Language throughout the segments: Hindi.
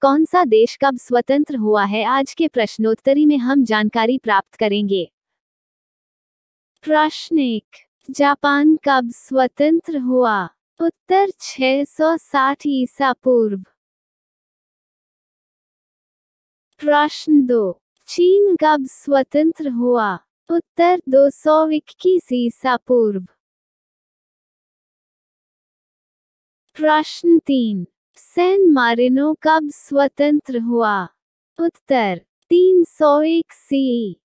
कौन सा देश कब स्वतंत्र हुआ है? आज के प्रश्नोत्तरी में हम जानकारी प्राप्त करेंगे। प्रश्न 1, जापान कब स्वतंत्र हुआ? उत्तर 660 ईसा पूर्व। प्रश्न 2, चीन कब स्वतंत्र हुआ? उत्तर 221 ईसा पूर्व। प्रश्न 3, सैन मारिनो कब स्वतंत्र हुआ? उत्तर 301 सीई।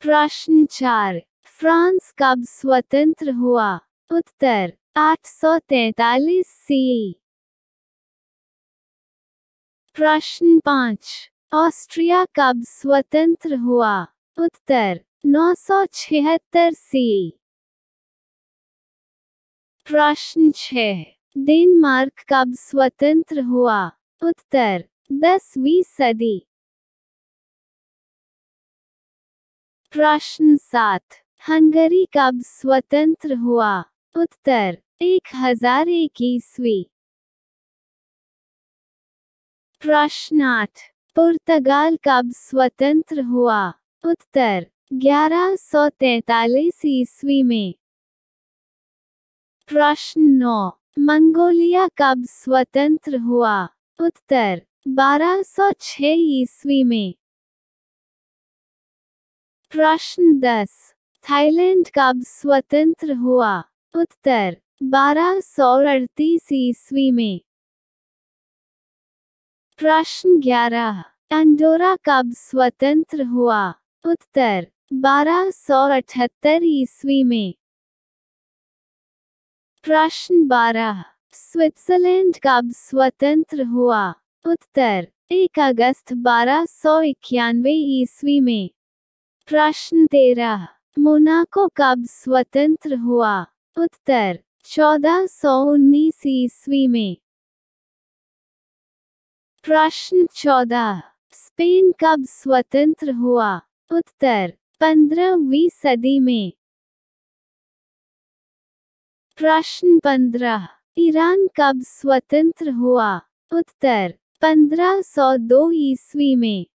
प्रश्न 4, फ्रांस कब स्वतंत्र हुआ? उत्तर 843 सीई। प्रश्न 5, ऑस्ट्रिया कब स्वतंत्र हुआ? उत्तर 976 सीई। प्रश्न 6, डेनमार्क कब स्वतंत्र हुआ? उत्तर 10वीं सदी। प्रश्न 7, हंगरी कब स्वतंत्र हुआ? उत्तर 1001 ईस्वी। प्रश्न 8, पुर्तगाल कब स्वतंत्र हुआ? उत्तर 1143 ईस्वी में। प्रश्न 9, मंगोलिया कब स्वतंत्र हुआ? उत्तर 1206 ईस्वी में। प्रश्न 10, थाईलैंड कब स्वतंत्र हुआ? उत्तर 1238 ईस्वी में। प्रश्न 11, अंडोरा कब स्वतंत्र हुआ? उत्तर 1278 ईस्वी में। प्रश्न 12, स्विट्जरलैंड कब स्वतंत्र हुआ? उत्तर 1 अगस्त 1291 ईस्वी में। प्रश्न 13, मोनाको कब स्वतंत्र हुआ? उत्तर 1419 ईस्वी में। प्रश्न 14, स्पेन कब स्वतंत्र हुआ? उत्तर 15वीं सदी में। प्रश्न 15, ईरान कब स्वतंत्र हुआ? उत्तर 1502 ईस्वी में।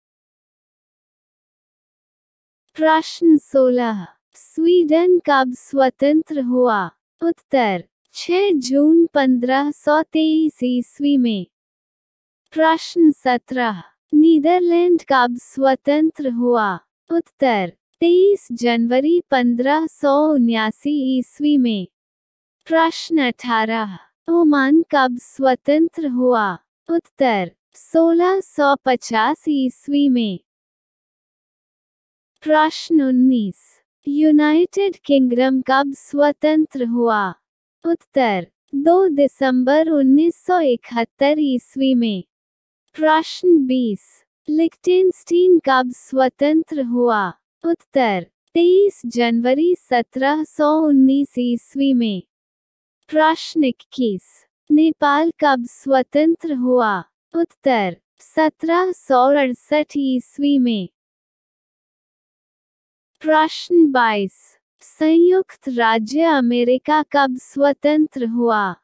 प्रश्न 16, स्वीडन कब स्वतंत्र हुआ? उत्तर 6 जून 1523 ईस्वी में। प्रश्न 17, नीदरलैंड कब स्वतंत्र हुआ? उत्तर 23 जनवरी 1579 ईस्वी में। प्रश्न 18, ओमान कब स्वतंत्र हुआ? उत्तर 1650 ईस्वी में। प्रश्न 19, यूनाइटेड किंगडम कब स्वतंत्र हुआ? उत्तर 2 दिसंबर 1971 ईस्वी में। प्रश्न 20, लिechtenstein कब स्वतंत्र हुआ? उत्तर 23 जनवरी 1719 ईस्वी में। प्रश्न 21, नेपाल कब स्वतंत्र हुआ? उत्तर 1768 ईस्वी में। प्रश्न 22, संयुक्त राज्य अमेरिका कब स्वतंत्र हुआ?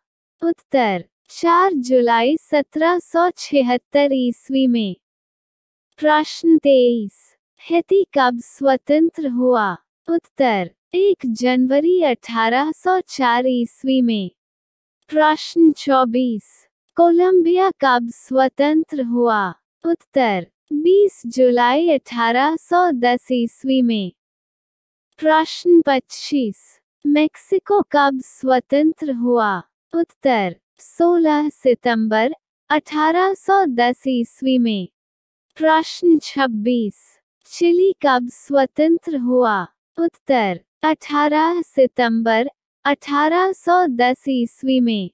उत्तर 4 जुलाई 1776 ईस्वी में। प्रश्न 23, हैती कब स्वतंत्र हुआ? उत्तर 1 जनवरी 1804 ईस्वी में। प्रश्न 24, कोलंबिया कब स्वतंत्र हुआ? उत्तर 20 जुलाई 1810 ईस्वी में। प्रश्न 25, मेक्सिको कब स्वतंत्र हुआ? उत्तर 16 सितंबर 1810 ईस्वी में। प्रश्न 26, चिली कब स्वतंत्र हुआ? उत्तर 18 सितंबर 1810 ईस्वी में।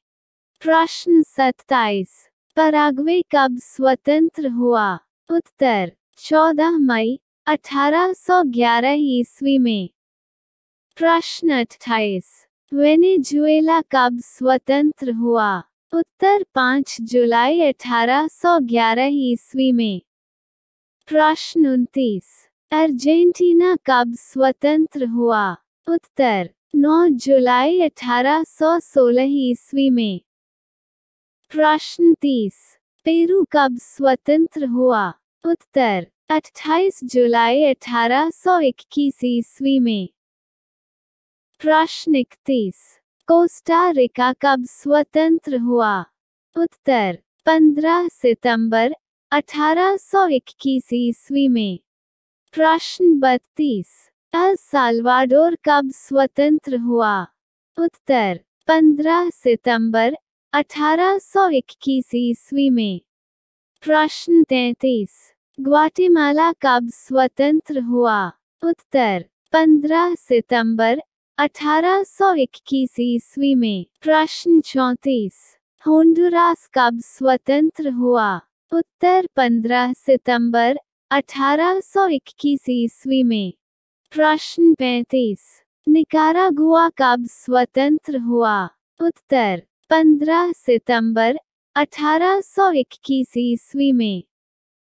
प्रश्न 27, पराग्वे कब स्वतंत्र हुआ? उत्तर 14 मई 1811 ईस्वी में। प्रश्न 28, वेनेजुएला कब स्वतंत्र हुआ? उत्तर 5 जुलाई 1811 ईस्वी में। प्रश्न 29, अर्जेंटीना कब स्वतंत्र हुआ? उत्तर 9 जुलाई 1816 ईस्वी में। प्रश्न 30। पेरू कब स्वतंत्र हुआ? उत्तर 28 जुलाई 1821 ईस्वी में। प्रश्न 31। कोस्टा रिका कब स्वतंत्र हुआ? उत्तर 15 सितंबर 1821 ईस्वी में। प्रश्न 32। एल साल्वाडोर कब स्वतंत्र हुआ? उत्तर 15 सितंबर 1821 ईस्वी में। प्रश्न 33। ग्वाटेमाला कब स्वतंत्र हुआ? उत्तर 15 सितंबर 1821 ईस्वी में। प्रश्न 34। होंडुरास कब स्वतंत्र हुआ? उत्तर 15 सितंबर 1821 ईस्वी में। प्रश्न 35। निकारागुआ कब स्वतंत्र हुआ? उत्तर 15 सितंबर 1821 ईस्वी में।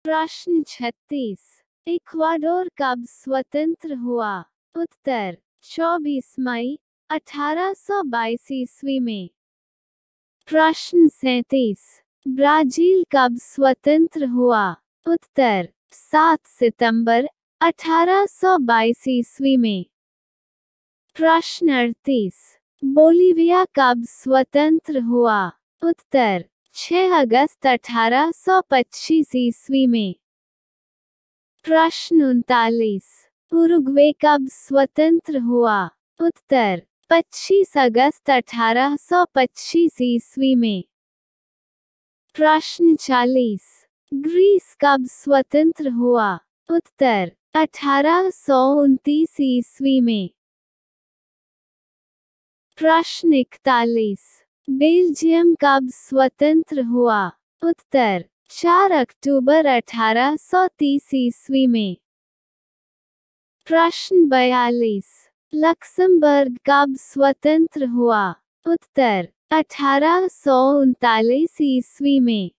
प्रश्न 36। इक्वाडोर कब स्वतंत्र हुआ? उत्तर 24 मई 1822 ईस्वी में। प्रश्न 37। ब्राजील कब स्वतंत्र हुआ? उत्तर 7 सितंबर 1822 ईस्वी में। प्रश्न 38। बोलीविया कब स्वतंत्र हुआ? उत्तर 6 अगस्त 1825 ईस्वी में। प्रश्न 39। उरुग्वे कब स्वतंत्र हुआ? उत्तर 25 अगस्त 1825 ईस्वी में। प्रश्न 40। ग्रीस कब स्वतंत्र हुआ? उत्तर 1829 ईस्वी में। प्रश्न 41। बेल्जियम कब स्वतंत्र हुआ? उत्तर 4 अक्टूबर 1830 ईस्वी में। प्रश्न 42। लक्समबर्ग कब स्वतंत्र हुआ? उत्तर 1839 ईस्वी में।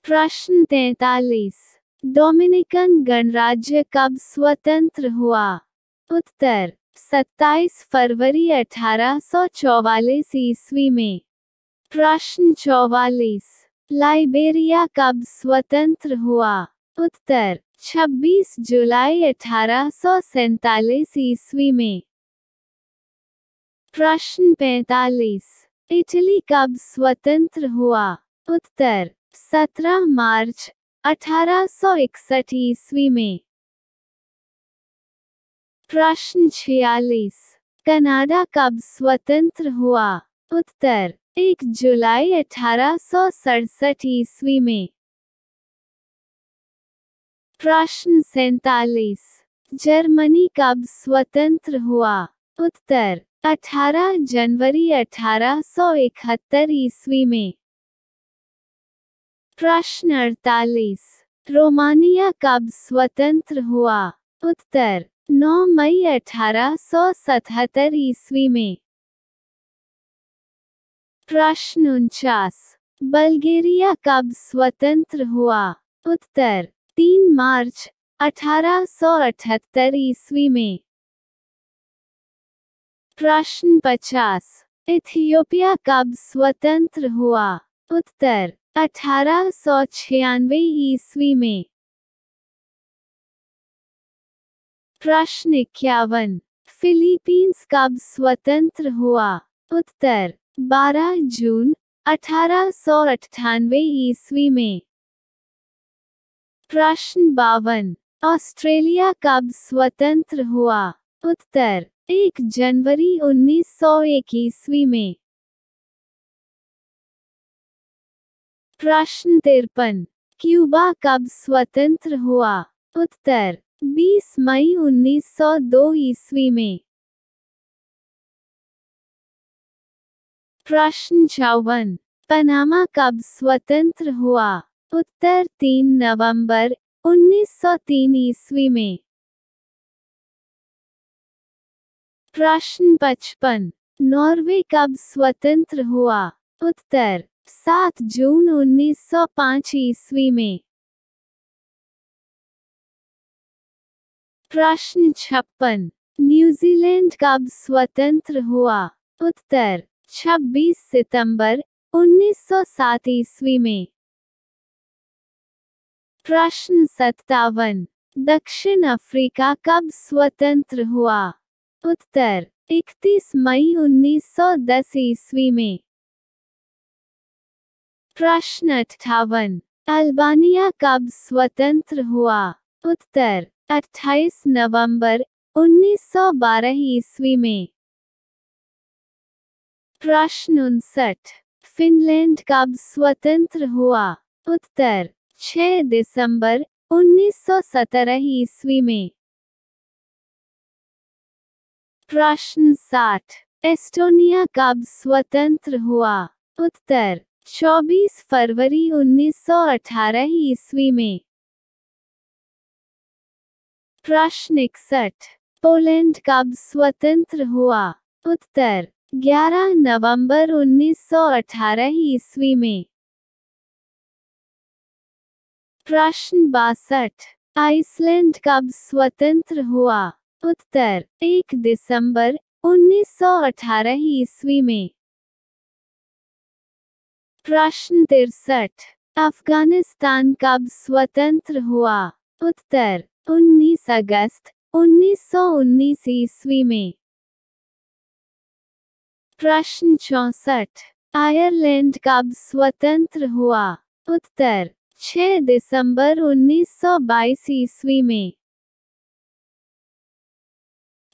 प्रश्न 43। डोमिनिकन गणराज्य कब स्वतंत्र हुआ? उत्तर 27 फरवरी 1844 ईस्वी में। प्रश्न 44। लाइबेरिया कब स्वतंत्र हुआ? उत्तर 26 जुलाई 1847 ईस्वी में। प्रश्न 45। इटली कब स्वतंत्र हुआ? उत्तर 17 मार्च 1861 ईस्वी में। प्रश्न 46। कनाडा कब स्वतंत्र हुआ? उत्तर 1 जुलाई 1867 ईस्वी में। प्रश्न 47। जर्मनी कब स्वतंत्र हुआ? उत्तर 18 जनवरी 1871 ईस्वी में। प्रश्न 48। रोमानिया कब स्वतंत्र हुआ? उत्तर 9 मई 1877 ईस्वी में। प्रश्न 49। बल्गेरिया कब स्वतंत्र हुआ? उत्तर 3 मार्च 1878 ईस्वी में। प्रश्न 50। इथियोपिया कब स्वतंत्र हुआ? उत्तर 1896 ईस्वी में। प्रश्न 51। फिलीपींस कब स्वतंत्र हुआ? उत्तर 12 जून 1898 ईस्वी में। प्रश्न 52। ऑस्ट्रेलिया कब स्वतंत्र हुआ? उत्तर 1 जनवरी 1901 ईस्वी में। प्रश्न 53। क्यूबा कब स्वतंत्र हुआ? उत्तर 20 मई 1902 ईस्वी में। प्रश्न 54। पनामा कब स्वतंत्र हुआ? उत्तर 3 नवंबर 1903 ईस्वी में। प्रश्न 55। नॉर्वे कब स्वतंत्र हुआ? उत्तर 7 जून 1905 ईस्वी में। प्रश्न 56। न्यूजीलैंड कब स्वतंत्र हुआ? उत्तर 26 सितंबर 1907 ईस्वी में। प्रश्न 57, दक्षिण अफ्रीका कब स्वतंत्र हुआ? उत्तर 31 मई 1910 ईस्वी में। प्रश्न 58, अल्बानिया कब स्वतंत्र हुआ? उत्तर 28 नवंबर 1912 ईस्वी में। प्रश्न 59, फिनलैंड कब स्वतंत्र हुआ? उत्तर 6 दिसंबर 1917 ईस्वी में। प्रश्न 60, एस्टोनिया कब स्वतंत्र हुआ? उत्तर 24 फरवरी 1918 ईस्वी में। प्रश्न 61, पोलैंड कब स्वतंत्र हुआ? उत्तर 11 नवंबर 1918 ईस्वी में। प्रश्न 62, आइसलैंड कब स्वतंत्र हुआ? उत्तर 1 दिसंबर 1918 ईस्वी में। प्रश्न 63, अफगानिस्तान कब स्वतंत्र हुआ? उत्तर 19 अगस्त 1919 ईस्वी में। प्रश्न 64, आयरलैंड कब स्वतंत्र हुआ? उत्तर 6 दिसंबर 1922 ईस्वी में।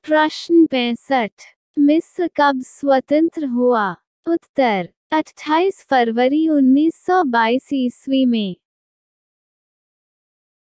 प्रश्न 65, मिस्र कब स्वतंत्र हुआ? उत्तर 28 फरवरी 1922 ईस्वी में।